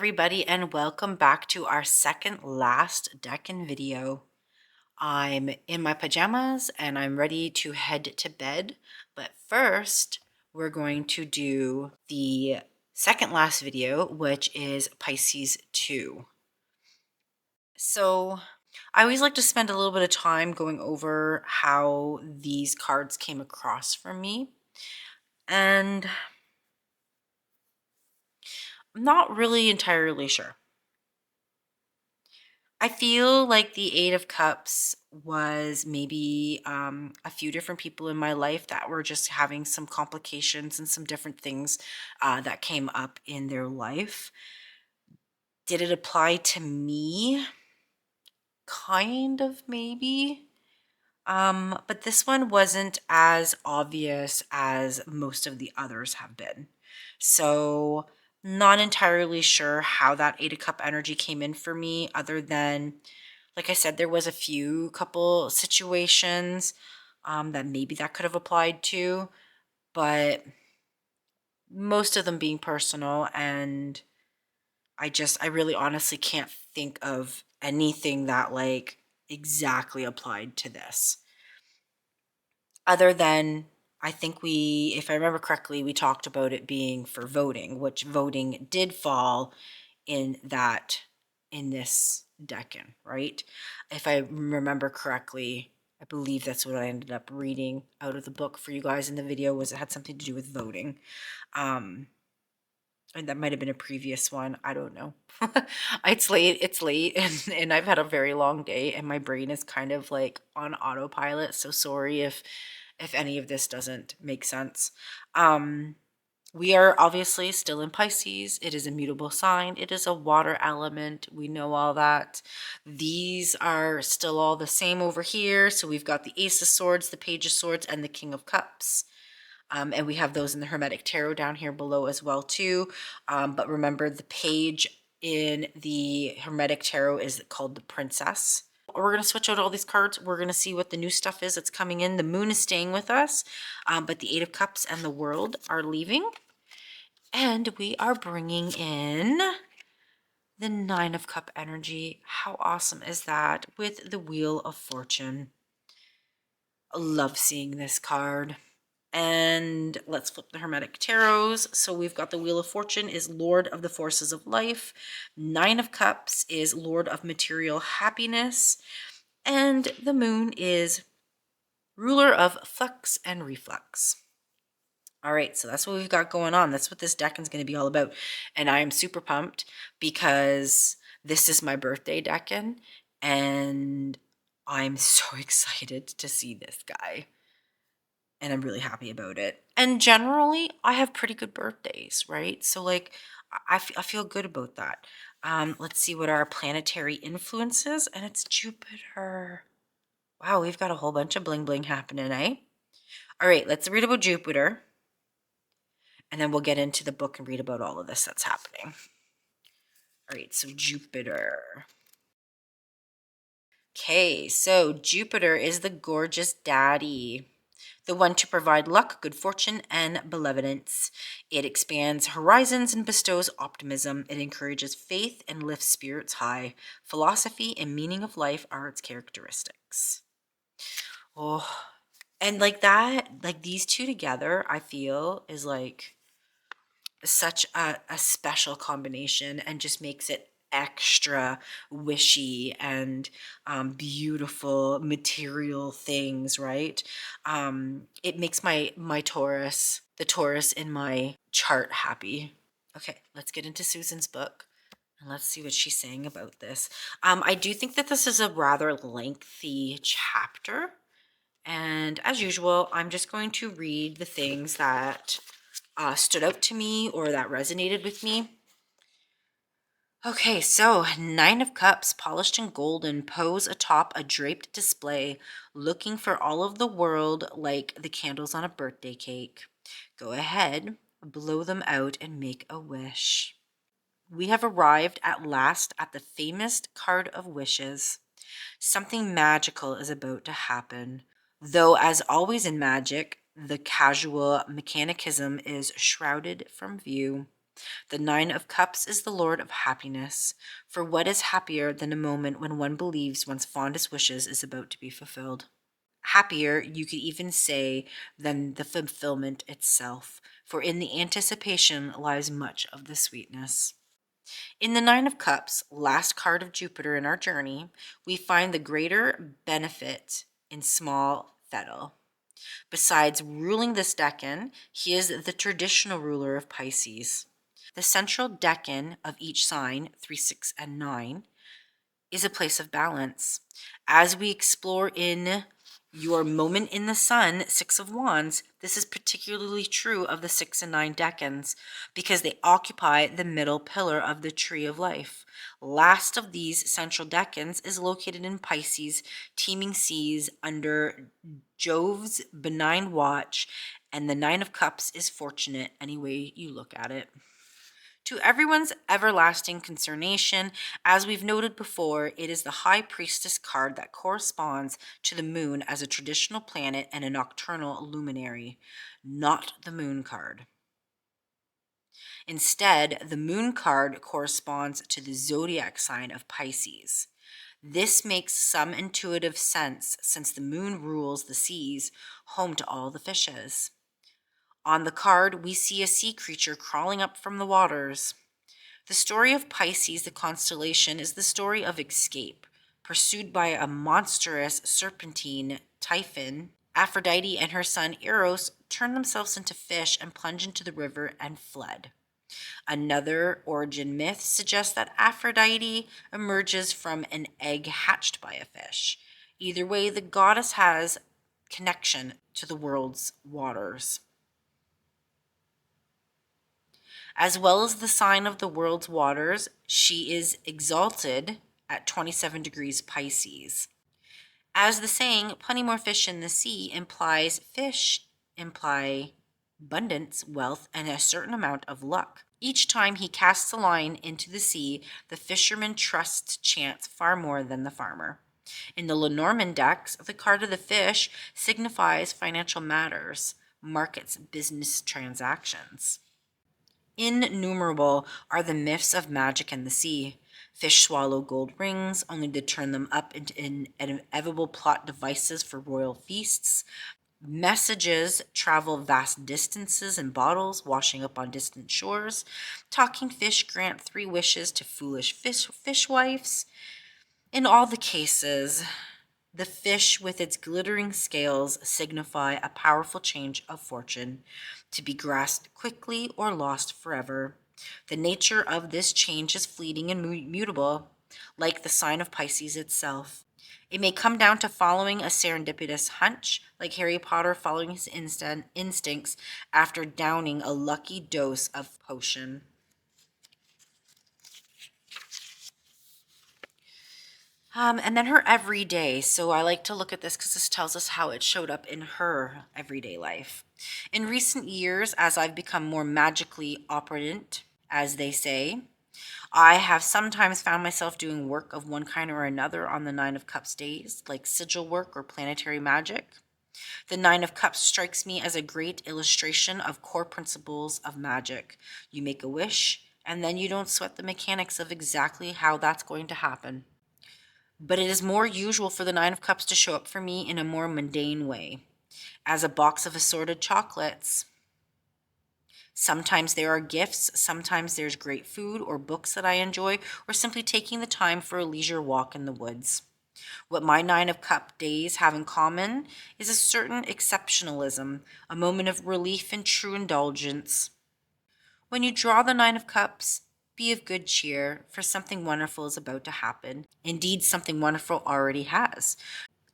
everybody, and welcome back to our second last Decan video. I'm in my pajamas and I'm ready to head to bed, but first we're going to do the second last video, which is Pisces 2. So I always like to spend a little bit of time going over how these cards came across for me, and I'm not really entirely sure. I feel like the Eight of Cups was maybe a few different people in my life that were just having some complications and some different things that came up in their life. Did it apply to me? Kind of, maybe. But this one wasn't as obvious as most of the others have been. So, not entirely sure how that Eight of Cup energy came in for me, other than, like I said, there was a few couple situations that maybe that could have applied to, but most of them being personal, and I really honestly can't think of anything that like exactly applied to this. Other than, I think if I remember correctly, we talked about it being for voting, which voting did fall in this Decan, right? If I remember correctly, I believe that's what I ended up reading out of the book for you guys in the video, was it had something to do with voting. And that might have been a previous one. I don't know. It's late, and I've had a very long day, and my brain is kind of like on autopilot. So sorry if any of this doesn't make sense. We are obviously still in Pisces. It is a mutable sign. It is a water element. We know all that. These are still all the same over here. So we've got the Ace of Swords, the Page of Swords, and the King of Cups. And we have those in the Hermetic Tarot down here below as well too. But remember, the page in the Hermetic Tarot is called the Princess. We're going to switch out all these cards. We're going to see what the new stuff is that's coming in. The Moon is staying with us, but the Eight of Cups and the World are leaving. And we are bringing in the Nine of Cup energy. How awesome is that? With the Wheel of Fortune. I love seeing this card. And let's flip the Hermetic Tarots. So we've got the Wheel of Fortune is Lord of the Forces of Life. Nine of Cups is Lord of Material Happiness. And the Moon is ruler of flux and reflux. All right, so that's what we've got going on. That's what this Decan's going to be all about. And I am super pumped because this is my birthday Decan, and I'm so excited to see this guy. And I'm really happy about it. And generally, I have pretty good birthdays, right? So like, I feel good about that. Let's see what our planetary influence is, and it's Jupiter. Wow, we've got a whole bunch of bling bling happening, eh? All right, let's read about Jupiter. And then we'll get into the book and read about all of this that's happening. All right, so Jupiter. Okay, so Jupiter is the gorgeous daddy, the one to provide luck, good fortune, and benevolence. It expands horizons and bestows optimism. It encourages faith and lifts spirits high. Philosophy and meaning of life are its characteristics. Oh, and like that, like these two together, I feel is like such a special combination, and just makes it extra wishy and beautiful material things, right? It makes my Taurus, the Taurus in my chart, happy. Okay, let's get into Susan's book and let's see what she's saying about this. I do think that this is a rather lengthy chapter, and as usual, I'm just going to read the things that stood out to me or that resonated with me. Okay, so Nine of Cups, polished and golden, pose atop a draped display, looking for all of the world like the candles on a birthday cake. Go ahead, blow them out and make a wish. We have arrived at last at the famous card of wishes. Something magical is about to happen. Though, as always in magic, the casual mechanicism is shrouded from view. The Nine of Cups is the Lord of happiness, for what is happier than a moment when one believes one's fondest wishes is about to be fulfilled? Happier, you could even say, than the fulfillment itself, for in the anticipation lies much of the sweetness. In the Nine of Cups, last card of Jupiter in our journey, we find the greater benefit in small fettle. Besides ruling this decan, he is the traditional ruler of Pisces. The central decan of each sign, 3, 6, and 9, is a place of balance. As we explore in your moment in the sun, 6 of Wands, this is particularly true of the 6 and 9 decans because they occupy the middle pillar of the tree of life. Last of these central decans is located in Pisces, teeming seas under Jove's benign watch, and the 9 of Cups is fortunate any way you look at it. To everyone's everlasting concernation, as we've noted before, it is the High Priestess card that corresponds to the moon as a traditional planet and a nocturnal luminary, not the moon card. Instead, the moon card corresponds to the zodiac sign of Pisces. This makes some intuitive sense since the moon rules the seas, home to all the fishes. On the card, we see a sea creature crawling up from the waters. The story of Pisces, the constellation, is the story of escape. Pursued by a monstrous serpentine typhon, Aphrodite and her son Eros turned themselves into fish and plunged into the river and fled. Another origin myth suggests that Aphrodite emerges from an egg hatched by a fish. Either way, the goddess has connection to the world's waters. As well as the sign of the world's waters, she is exalted at 27 degrees Pisces. As the saying, plenty more fish in the sea, implies fish imply abundance, wealth, and a certain amount of luck. Each time he casts a line into the sea, the fisherman trusts chance far more than the farmer. In the Lenormand decks, the card of the fish signifies financial matters, markets, business transactions. Innumerable are the myths of magic and the sea. Fish swallow gold rings, only to turn them up into inevitable plot devices for royal feasts. Messages travel vast distances in bottles, washing up on distant shores. Talking fish grant 3 wishes to foolish fishwives. In all the cases, the fish with its glittering scales signify a powerful change of fortune, to be grasped quickly or lost forever. The nature of this change is fleeting and mutable, like the sign of Pisces itself. It may come down to following a serendipitous hunch, like Harry Potter following his instincts after downing a lucky dose of potion. And then her everyday. So I like to look at this because this tells us how it showed up in her everyday life. In recent years, as I've become more magically operant, as they say, I have sometimes found myself doing work of one kind or another on the Nine of Cups days, like sigil work or planetary magic. The Nine of Cups strikes me as a great illustration of core principles of magic. You make a wish, and then you don't sweat the mechanics of exactly how that's going to happen. But it is more usual for the Nine of Cups to show up for me in a more mundane way, as a box of assorted chocolates. Sometimes there are gifts, sometimes there's great food or books that I enjoy, or simply taking the time for a leisure walk in the woods. What my Nine of Cup days have in common is a certain exceptionalism, a moment of relief and true indulgence. When you draw the Nine of Cups, be of good cheer, for something wonderful is about to happen. Indeed, something wonderful already has.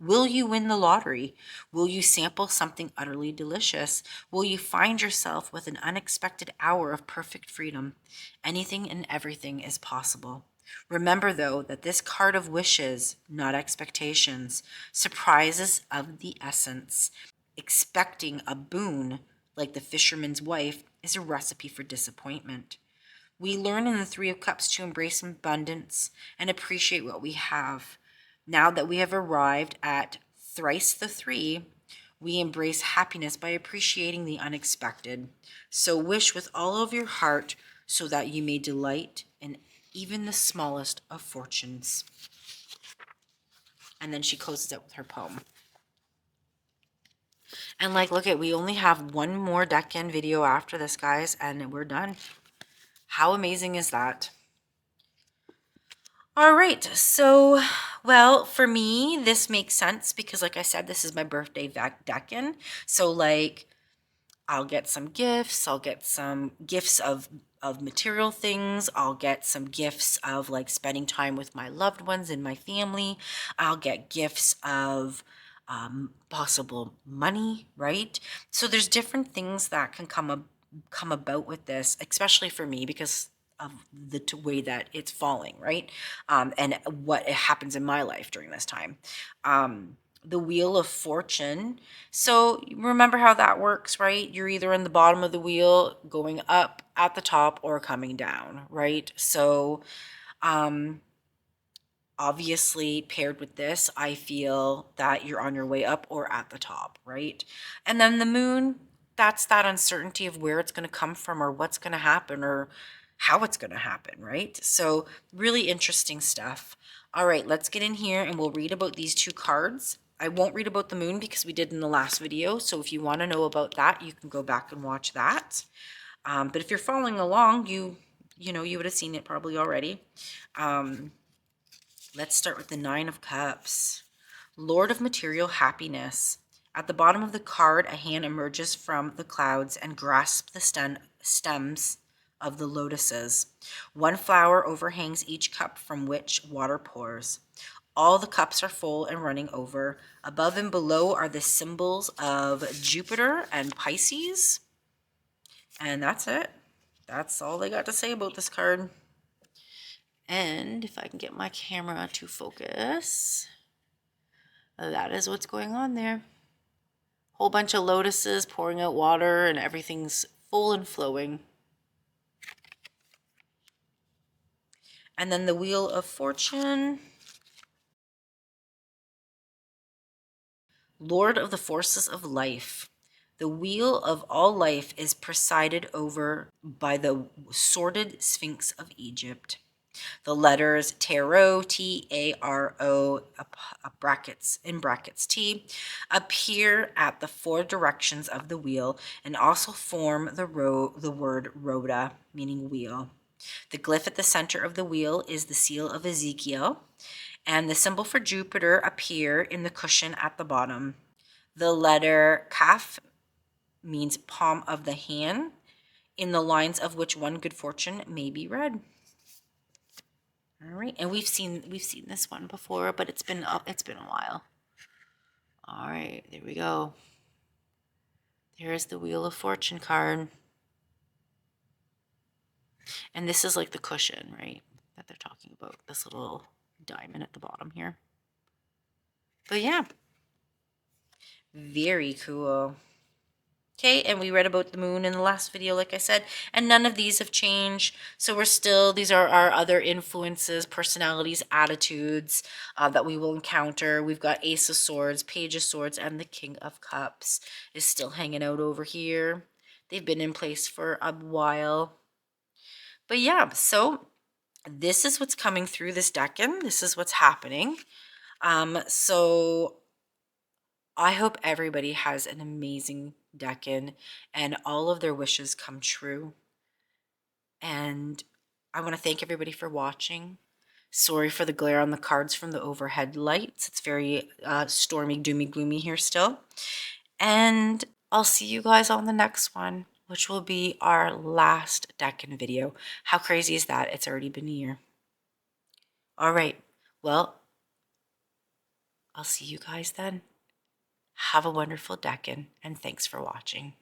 Will you win the lottery? Will you sample something utterly delicious? Will you find yourself with an unexpected hour of perfect freedom? Anything and everything is possible. Remember, though, that this card of wishes, not expectations, surprises of the essence. Expecting a boon, like the fisherman's wife, is a recipe for disappointment. We learn in the Three of Cups to embrace abundance and appreciate what we have. Now that we have arrived at thrice the 3, we embrace happiness by appreciating the unexpected. So wish with all of your heart so that you may delight in even the smallest of fortunes. And then she closes it with her poem. And like, look at, we only have one more Decan video after this, guys, and we're done. How amazing is that? All right, so, well, for me, this makes sense because, like I said, this is my birthday Decan. So, like, I'll get some gifts. I'll get some gifts of material things. I'll get some gifts of like spending time with my loved ones and my family. I'll get gifts of possible money, right? So there's different things that can come about with this, especially for me because of the way that it's falling, right? And what happens in my life during this time. The Wheel of Fortune. So remember how that works, right? You're either in the bottom of the wheel, going up at the top, or coming down, right? So obviously paired with this, I feel that you're on your way up or at the top, right? And then the moon, that's that uncertainty of where it's going to come from or what's going to happen or how it's going to happen, right? So really interesting stuff. All right, let's get in here and we'll read about these two cards. I won't read about the moon because we did in the last video. So if you want to know about that, you can go back and watch that. But if you're following along, you would have seen it probably already. Let's start with the Nine of Cups. Lord of material happiness. At the bottom of the card, a hand emerges from the clouds and grasps the stems of the lotuses. One flower overhangs each cup from which water pours. All the cups are full and running over. Above and below are the symbols of Jupiter and Pisces. And that's it. That's all they got to say about this card. And if I can get my camera to focus, that is what's going on there. Whole bunch of lotuses pouring out water and everything's full and flowing. And then the Wheel of Fortune. Lord of the forces of life. The wheel of all life is presided over by the sordid Sphinx of Egypt. The letters tarot, T-A-R-O, brackets, in brackets T, appear at the four directions of the wheel and also form the word rhoda, meaning wheel. The glyph at the center of the wheel is the seal of Ezekiel, and the symbol for Jupiter appear in the cushion at the bottom. The letter Kaf means palm of the hand, in the lines of which one good fortune may be read. All right, and we've seen this one before, but it's been a while. All right, there we go. There's the Wheel of Fortune card. And this is like the cushion, right, that they're talking about, this little diamond at the bottom here. But yeah, very cool. Okay, and we read about the moon in the last video, like I said, and none of these have changed. So we're still, these are our other influences, personalities, attitudes that we will encounter. We've got Ace of Swords, Page of Swords, and the King of Cups is still hanging out over here. They've been in place for a while. But yeah, so this is what's coming through this Decan. This is what's happening. So I hope everybody has an amazing Decan and all of their wishes come true. And I want to thank everybody for watching. Sorry for the glare on the cards from the overhead lights. It's very stormy, doomy, gloomy here still. And I'll see you guys on the next one, which will be our last Decan video. How crazy is that? It's already been a year. All right. Well, I'll see you guys then. Have a wonderful Decan, and thanks for watching.